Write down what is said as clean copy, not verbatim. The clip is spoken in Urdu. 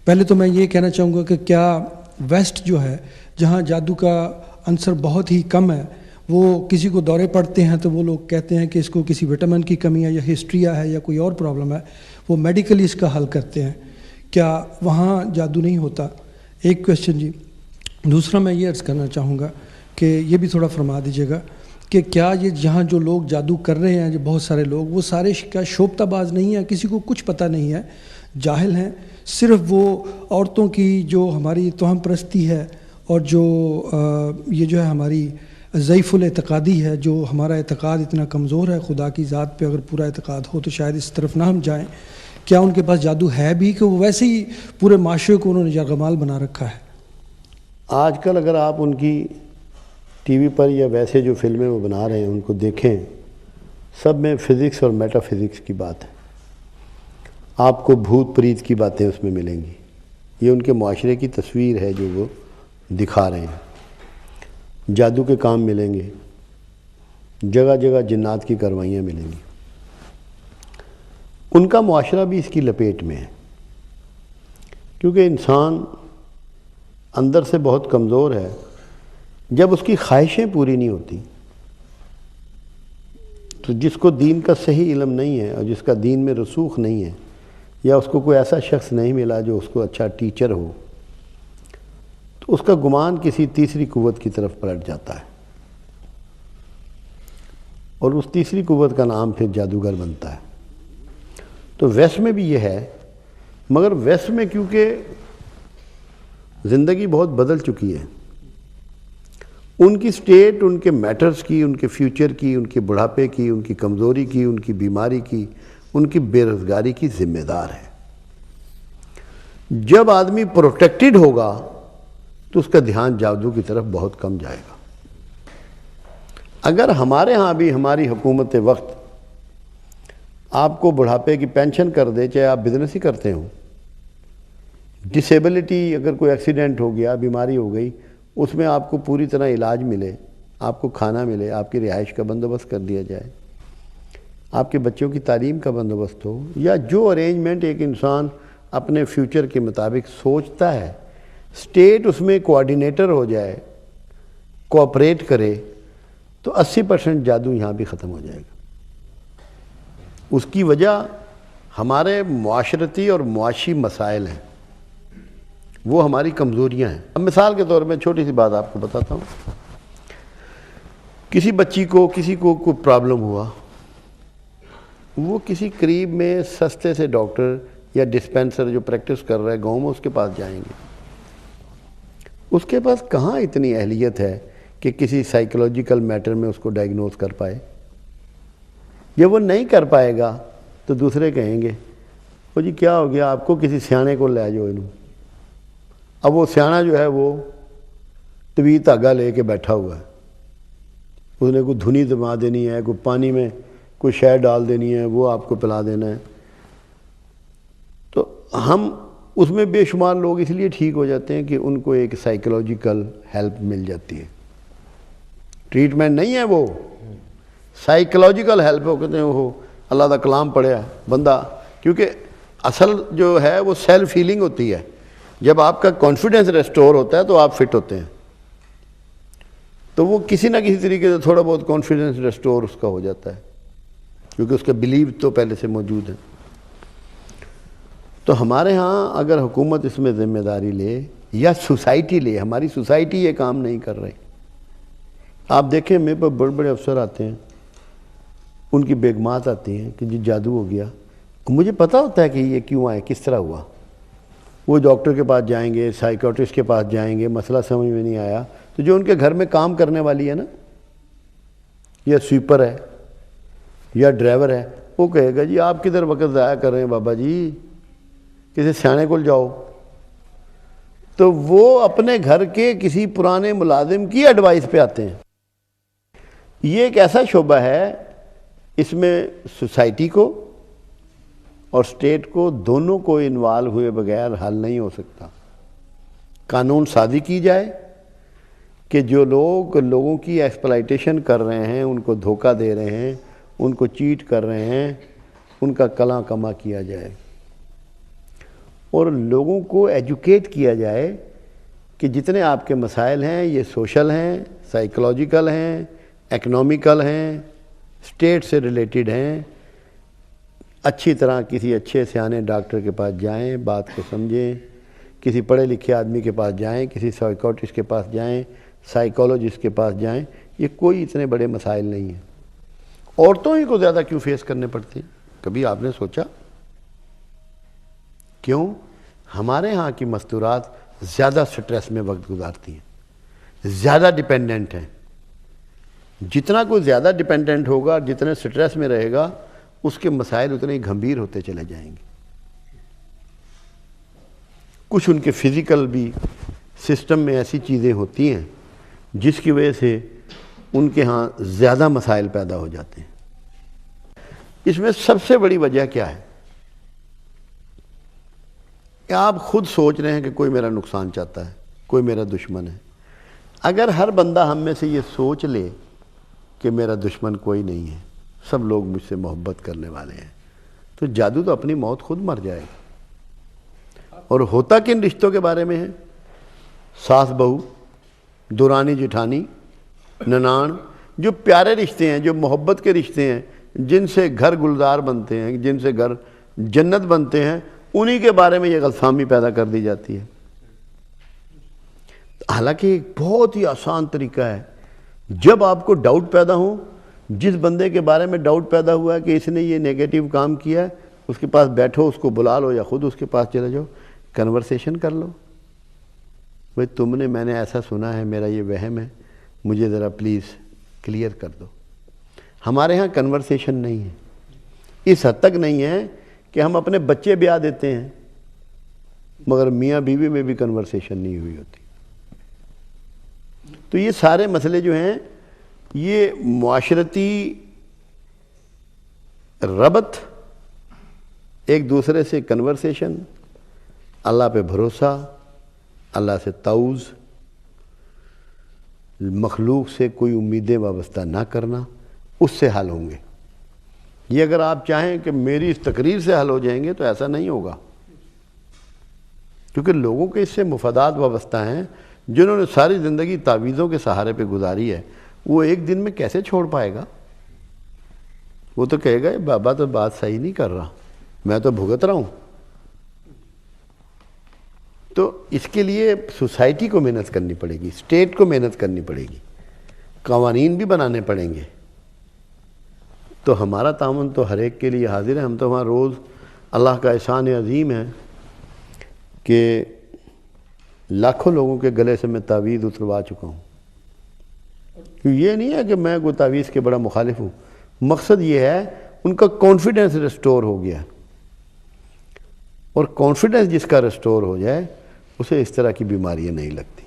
پہلے تو میں یہ کہنا چاہوں گا کہ کیا ویسٹ جو ہے جہاں جادو کا عنصر بہت ہی کم ہے، وہ کسی کو دورے پڑتے ہیں تو وہ لوگ کہتے ہیں کہ اس کو کسی وٹامن کی کمی ہے یا ہسٹریا ہے یا کوئی اور پرابلم ہے، وہ میڈیکلی اس کا حل کرتے ہیں، کیا وہاں جادو نہیں ہوتا؟ ایک کویشچن جی۔ دوسرا میں یہ عرض کرنا چاہوں گا کہ یہ بھی تھوڑا فرما دیجیے گا کہ کیا یہ جہاں جو لوگ جادو کر رہے ہیں، جو بہت سارے لوگ، وہ سارے کیا شوفتہ باز نہیں ہیں، کسی کو کچھ پتہ نہیں ہے، جاہل ہیں، صرف وہ عورتوں کی جو ہماری توہم پرستی ہے اور جو یہ جو ہے ہماری ضعیف الاعتقادی ہے، جو ہمارا اعتقاد اتنا کمزور ہے خدا کی ذات پہ، اگر پورا اعتقاد ہو تو شاید اس طرف نہ ہم جائیں، کیا ان کے پاس جادو ہے بھی کہ وہ ویسے ہی پورے معاشرے کو انہوں نے یرغمال بنا رکھا ہے؟ آج کل اگر آپ ان کی ٹی وی پر یا ویسے جو فلمیں وہ بنا رہے ہیں ان کو دیکھیں، سب میں فزکس اور میٹا فزکس کی بات ہے۔ آپ کو بھوت پریت کی باتیں اس میں ملیں گی، یہ ان کے معاشرے کی تصویر ہے جو وہ دکھا رہے ہیں۔ جادو کے کام ملیں گے، جگہ جگہ جنات کی کاروائیاں ملیں گی۔ ان کا معاشرہ بھی اس کی لپیٹ میں ہے، کیونکہ انسان اندر سے بہت کمزور ہے۔ جب اس کی خواہشیں پوری نہیں ہوتی تو جس کو دین کا صحیح علم نہیں ہے اور جس کا دین میں رسوخ نہیں ہے، یا اس کو کوئی ایسا شخص نہیں ملا جو اس کو اچھا ٹیچر ہو، تو اس کا گمان کسی تیسری قوت کی طرف پلٹ جاتا ہے، اور اس تیسری قوت کا نام پھر جادوگر بنتا ہے۔ تو ویسٹ میں بھی یہ ہے، مگر ویسٹ میں کیونکہ زندگی بہت بدل چکی ہے، ان کی سٹیٹ ان کے میٹرز کی، ان کے فیوچر کی، ان کے بڑھاپے کی، ان کی کمزوری کی، ان کی بیماری کی، ان کی بے روزگاری کی ذمہ دار ہے۔ جب آدمی پروٹیکٹڈ ہوگا تو اس کا دھیان جادو کی طرف بہت کم جائے گا۔ اگر ہمارے ہاں بھی ہماری حکومت وقت آپ کو بڑھاپے کی پینشن کر دے، چاہے آپ بزنس ہی کرتے ہوں، ڈسیبلٹی اگر کوئی ایکسیڈنٹ ہو گیا، بیماری ہو گئی، اس میں آپ کو پوری طرح علاج ملے، آپ کو کھانا ملے، آپ کی رہائش کا بندوبست کر دیا جائے، آپ کے بچوں کی تعلیم کا بندوبست ہو، یا جو ارینجمنٹ ایک انسان اپنے فیوچر کے مطابق سوچتا ہے، سٹیٹ اس میں کوآرڈینیٹر ہو جائے، کوآپریٹ کرے، تو 80% جادو یہاں بھی ختم ہو جائے گا۔ اس کی وجہ ہمارے معاشرتی اور معاشی مسائل ہیں، وہ ہماری کمزوریاں ہیں۔ اب مثال کے طور میں چھوٹی سی بات آپ کو بتاتا ہوں۔ کسی بچی کو، کسی کو کوئی پرابلم ہوا، وہ کسی قریب میں سستے سے ڈاکٹر یا ڈسپینسر جو پریکٹس کر رہا ہے گاؤں میں، اس کے پاس جائیں گے۔ اس کے پاس کہاں اتنی اہلیت ہے کہ کسی سائیکولوجیکل میٹر میں اس کو ڈائیگنوز کر پائے؟ جب وہ نہیں کر پائے گا تو دوسرے کہیں گے وہ جی کیا ہو گیا، آپ کو کسی سیانے کو لے جاؤ انہوں۔ اب وہ سیانا جو ہے وہ طویل دھاگا لے کے بیٹھا ہوا ہے، اس نے کوئی دھنی دما دینی ہے، کوئی پانی میں کوئی شے ڈال دینی ہے، وہ آپ کو پلا دینا ہے۔ تو ہم اس میں بے شمار لوگ اس لیے ٹھیک ہو جاتے ہیں کہ ان کو ایک سائیکولوجیکل ہیلپ مل جاتی ہے۔ ٹریٹمنٹ نہیں ہے، وہ سائیکولوجیکل ہیلپ ہے۔ وہ کہتے ہیں وہ اللہ کا کلام پڑھیا بندہ، کیونکہ اصل جو ہے وہ سیلف ہیلنگ ہوتی ہے۔ جب آپ کا کانفیڈنس ریسٹور ہوتا ہے تو آپ فٹ ہوتے ہیں، تو وہ کسی نہ کسی طریقے سے تھوڑا بہت کانفیڈنس ریسٹور اس کا ہو جاتا ہے، کیونکہ اس کا بلیو تو پہلے سے موجود ہے۔ تو ہمارے ہاں اگر حکومت اس میں ذمہ داری لے یا سوسائٹی لے، ہماری سوسائٹی یہ کام نہیں کر رہی۔ آپ دیکھیں میرے پر بڑے بڑے افسر آتے ہیں، ان کی بیگمات آتی ہیں کہ جی جادو ہو گیا، مجھے پتہ ہوتا ہے کہ یہ کیوں آئے، کس طرح ہوا۔ وہ ڈاکٹر کے پاس جائیں گے، سائیکاٹرسٹ کے پاس جائیں گے، مسئلہ سمجھ میں نہیں آیا تو جو ان کے گھر میں کام کرنے والی ہے نا، یا سویپر ہے یا ڈرائیور ہے، وہ کہے گا جی آپ کدھر وقت ضائع کر رہے ہیں بابا جی، کسی سیانے کو جاؤ۔ تو وہ اپنے گھر کے کسی پرانے ملازم کی ایڈوائس پہ آتے ہیں۔ یہ ایک ایسا شعبہ ہے، اس میں سوسائٹی کو اور سٹیٹ کو، دونوں کو انوالو ہوئے بغیر حل نہیں ہو سکتا۔ قانون سازی کی جائے کہ جو لوگ لوگوں کی ایکسپلائٹیشن کر رہے ہیں، ان کو دھوکہ دے رہے ہیں، ان کو چیٹ کر رہے ہیں، ان کا کلاں کما کیا جائے۔ اور لوگوں کو ایجوکیٹ کیا جائے کہ جتنے آپ کے مسائل ہیں یہ سوشل ہیں، سائیکولوجیکل ہیں، اکنامیکل ہیں، اسٹیٹ سے ریلیٹڈ ہیں. اچھی طرح کسی اچھے سیانے ڈاکٹر کے پاس جائیں، بات کو سمجھیں، کسی پڑھے لکھے آدمی کے پاس جائیں، کسی سائیکوٹسٹ کے پاس جائیں، سائیکولوجسٹ کے پاس جائیں. یہ کوئی اتنے بڑے مسائل نہیں ہیں. عورتوں ہی کو زیادہ کیوں فیس کرنے پڑتے ہیں؟ کبھی آپ نے سوچا کیوں؟ ہمارے ہاں کی مستورات زیادہ سٹریس میں وقت گزارتی ہیں، زیادہ ڈیپینڈنٹ ہیں. جتنا کوئی زیادہ ڈیپینڈنٹ ہوگا، جتنے سٹریس میں رہے گا، اس کے مسائل اتنے ہی گھمبیر ہوتے چلے جائیں گے. کچھ ان کے فزیکل بھی سسٹم میں ایسی چیزیں ہوتی ہیں جس کی وجہ سے ان کے ہاں زیادہ مسائل پیدا ہو جاتے ہیں. اس میں سب سے بڑی وجہ کیا ہے کہ آپ خود سوچ رہے ہیں کہ کوئی میرا نقصان چاہتا ہے، کوئی میرا دشمن ہے. اگر ہر بندہ ہم میں سے یہ سوچ لے کہ میرا دشمن کوئی نہیں ہے، سب لوگ مجھ سے محبت کرنے والے ہیں، تو جادو تو اپنی موت خود مر جائے گا. اور ہوتا کن رشتوں کے بارے میں ہے؟ ساس بہو، دورانی جٹھانی، ننان، جو پیارے رشتے ہیں، جو محبت کے رشتے ہیں، جن سے گھر گلزار بنتے ہیں، جن سے گھر جنت بنتے ہیں، انہی کے بارے میں یہ غلط فہمی پیدا کر دی جاتی ہے. حالانکہ ایک بہت ہی آسان طریقہ ہے. جب آپ کو ڈاؤٹ پیدا ہو، جس بندے کے بارے میں ڈاؤٹ پیدا ہوا ہے کہ اس نے یہ نیگیٹو کام کیا ہے، اس کے پاس بیٹھو، اس کو بلا لو یا خود اس کے پاس چلے جاؤ، کنورسیشن کر لو. بھئی میں نے ایسا سنا ہے، میرا یہ وہم ہے، مجھے ذرا پلیز کلیئر کر دو. ہمارے ہاں کنورسیشن نہیں ہے. اس حد تک نہیں ہے کہ ہم اپنے بچے بیاہ دیتے ہیں مگر میاں بیوی میں بھی کنورسیشن نہیں ہوئی ہوتی. تو یہ سارے مسئلے جو ہیں یہ معاشرتی ربط، ایک دوسرے سے کنورسیشن، اللہ پہ بھروسہ، اللہ سے تعوذ، مخلوق سے کوئی امیدیں وابستہ نہ کرنا، اس سے حل ہوں گے. یہ اگر آپ چاہیں کہ میری اس تقریر سے حل ہو جائیں گے تو ایسا نہیں ہوگا، کیونکہ لوگوں کے اس سے مفادات وابستہ ہیں. جنہوں نے ساری زندگی تعویذوں کے سہارے پہ گزاری ہے، وہ ایک دن میں کیسے چھوڑ پائے گا؟ وہ تو کہے گا بابا تو بات صحیح نہیں کر رہا، میں تو بھگت رہا ہوں. تو اس کے لیے سوسائٹی کو محنت کرنی پڑے گی، اسٹیٹ کو محنت کرنی پڑے گی، قوانین بھی بنانے پڑیں گے. تو ہمارا تعاون تو ہر ایک کے لیے حاضر ہے. ہم تو وہاں روز، اللہ کا احسان عظیم ہے کہ لاکھوں لوگوں کے گلے سے میں تعویذ اتروا چکا ہوں. یہ نہیں ہے کہ میں کوئی تعویذ کے بڑا مخالف ہوں. مقصد یہ ہے ان کا کانفیڈنس ریسٹور ہو گیا، اور کانفیڈنس جس کا ریسٹور ہو جائے اسے اس طرح کی بیماریاں نہیں لگتی.